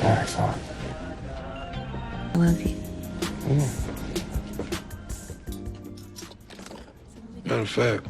Alright, fine. I love you. Matter of fact,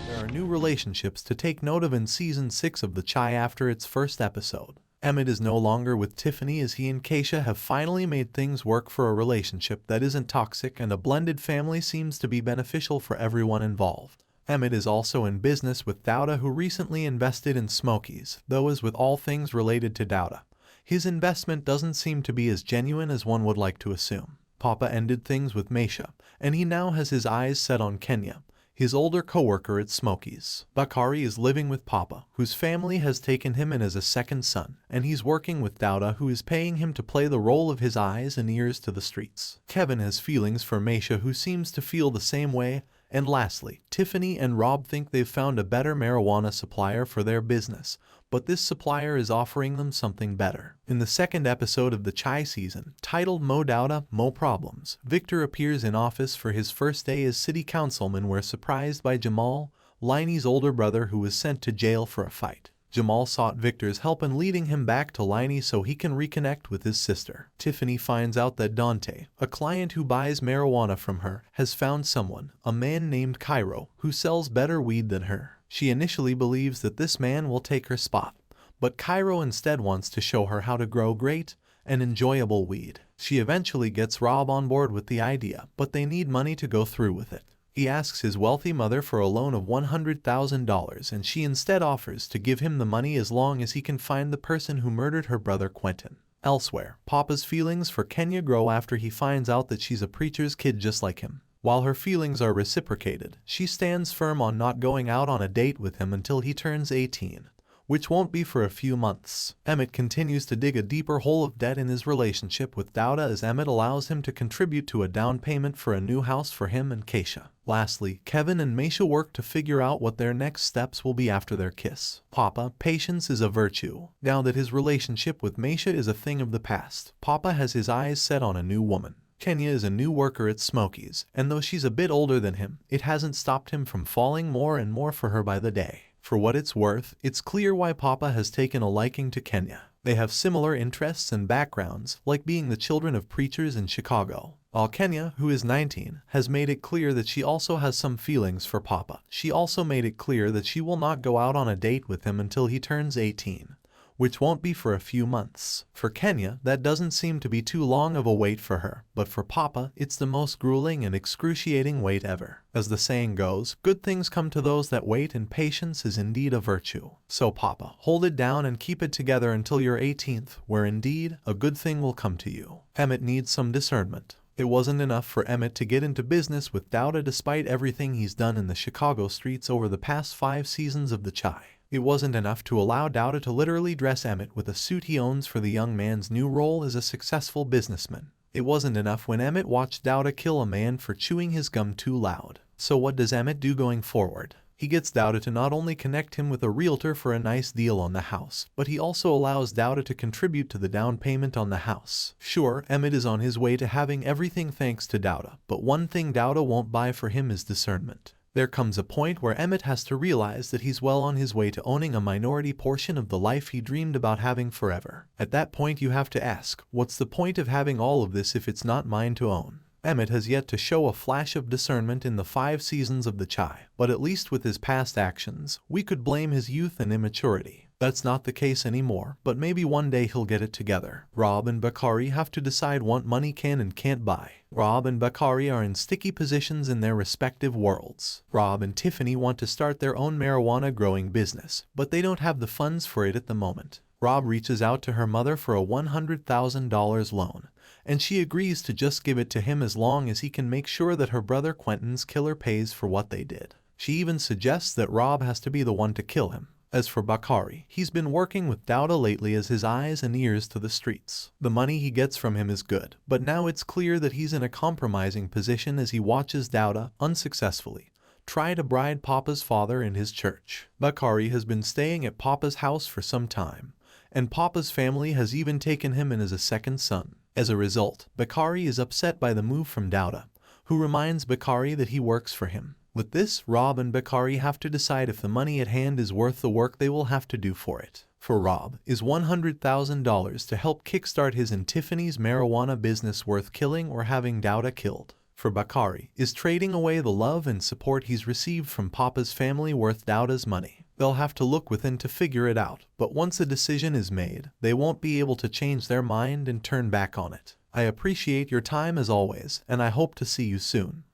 There are new relationships to take note of in Season 6 of The Chai after its first episode. Emmett is no longer with Tiffany as he and Keisha have finally made things work for a relationship that isn't toxic, and a blended family seems to be beneficial for everyone involved. Emmett is also in business with Douda, who recently invested in Smokies, though as with all things related to Douda, his investment doesn't seem to be as genuine as one would like to assume. Papa ended things with Meisha, and he now has his eyes set on Kenya, his older co-worker at Smokies. Bakari is living with Papa, whose family has taken him in as a second son, and he's working with Douda, who is paying him to play the role of his eyes and ears to the streets. Kevin has feelings for Meisha, who seems to feel the same way. And lastly, Tiffany and Rob think they've found a better marijuana supplier for their business, but this supplier is offering them something better. In the second episode of the Chai season, titled Mo Douda, Mo Problems, Victor appears in office for his first day as city councilman, where surprised by Jamal, Liney's older brother, who was sent to jail for a fight. Jamal sought Victor's help in leading him back to Liney so he can reconnect with his sister. Tiffany finds out that Dante, a client who buys marijuana from her, has found someone, a man named Cairo, who sells better weed than her. She initially believes that this man will take her spot, but Cairo instead wants to show her how to grow great and enjoyable weed. She eventually gets Rob on board with the idea, but they need money to go through with it. He asks his wealthy mother for a loan of $100,000, and she instead offers to give him the money as long as he can find the person who murdered her brother Quentin. Elsewhere, Papa's feelings for Kenya grow after he finds out that she's a preacher's kid just like him. While her feelings are reciprocated, she stands firm on not going out on a date with him until he turns 18, which won't be for a few months. Emmett continues to dig a deeper hole of debt in his relationship with Douda, as Emmett allows him to contribute to a down payment for a new house for him and Keisha. Lastly, Kevin and Meisha work to figure out what their next steps will be after their kiss. Papa, patience is a virtue. Now that his relationship with Meisha is a thing of the past, Papa has his eyes set on a new woman. Kenya is a new worker at Smokies, and though she's a bit older than him, it hasn't stopped him from falling more and more for her by the day. For what it's worth, it's clear why Papa has taken a liking to Kenya. They have similar interests and backgrounds, like being the children of preachers in Chicago. While Kenya, who is 19, has made it clear that she also has some feelings for Papa, she also made it clear that she will not go out on a date with him until he turns 18, which won't be for a few months. For Kenya, that doesn't seem to be too long of a wait for her, but for Papa, it's the most grueling and excruciating wait ever. As the saying goes, good things come to those that wait, and patience is indeed a virtue. So Papa, hold it down and keep it together until your 18th, where indeed, a good thing will come to you. Emmett needs some discernment. It wasn't enough for Emmett to get into business with Douda despite everything he's done in the Chicago streets over the past 5 seasons of The Chai. It wasn't enough to allow Douda to literally dress Emmett with a suit he owns for the young man's new role as a successful businessman. It wasn't enough when Emmett watched Douda kill a man for chewing his gum too loud. So what does Emmett do going forward? He gets Douda to not only connect him with a realtor for a nice deal on the house, but he also allows Douda to contribute to the down payment on the house. Sure, Emmett is on his way to having everything thanks to Douda, but one thing Douda won't buy for him is discernment. There comes a point where Emmett has to realize that he's well on his way to owning a minority portion of the life he dreamed about having forever. At that point you have to ask, what's the point of having all of this if it's not mine to own? Emmett has yet to show a flash of discernment in the 5 seasons of The Chai, but at least with his past actions, we could blame his youth and immaturity. That's not the case anymore, but maybe one day he'll get it together. Rob and Bakari have to decide what money can and can't buy. Rob and Bakari are in sticky positions in their respective worlds. Rob and Tiffany want to start their own marijuana growing business, but they don't have the funds for it at the moment. Rob reaches out to her mother for a $100,000 loan, and she agrees to just give it to him as long as he can make sure that her brother Quentin's killer pays for what they did. She even suggests that Rob has to be the one to kill him. As for Bakari, he's been working with Douda lately as his eyes and ears to the streets. The money he gets from him is good, but now it's clear that he's in a compromising position as he watches Douda, unsuccessfully, try to bribe Papa's father in his church. Bakari has been staying at Papa's house for some time, and Papa's family has even taken him in as a second son. As a result, Bakari is upset by the move from Douda, who reminds Bakari that he works for him. With this, Rob and Bakari have to decide if the money at hand is worth the work they will have to do for it. For Rob, is $100,000 to help kickstart his and Tiffany's marijuana business worth killing or having Douda killed? For Bakari, is trading away the love and support he's received from Papa's family worth Douda's money? They'll have to look within to figure it out, but once a decision is made, they won't be able to change their mind and turn back on it. I appreciate your time as always, and I hope to see you soon.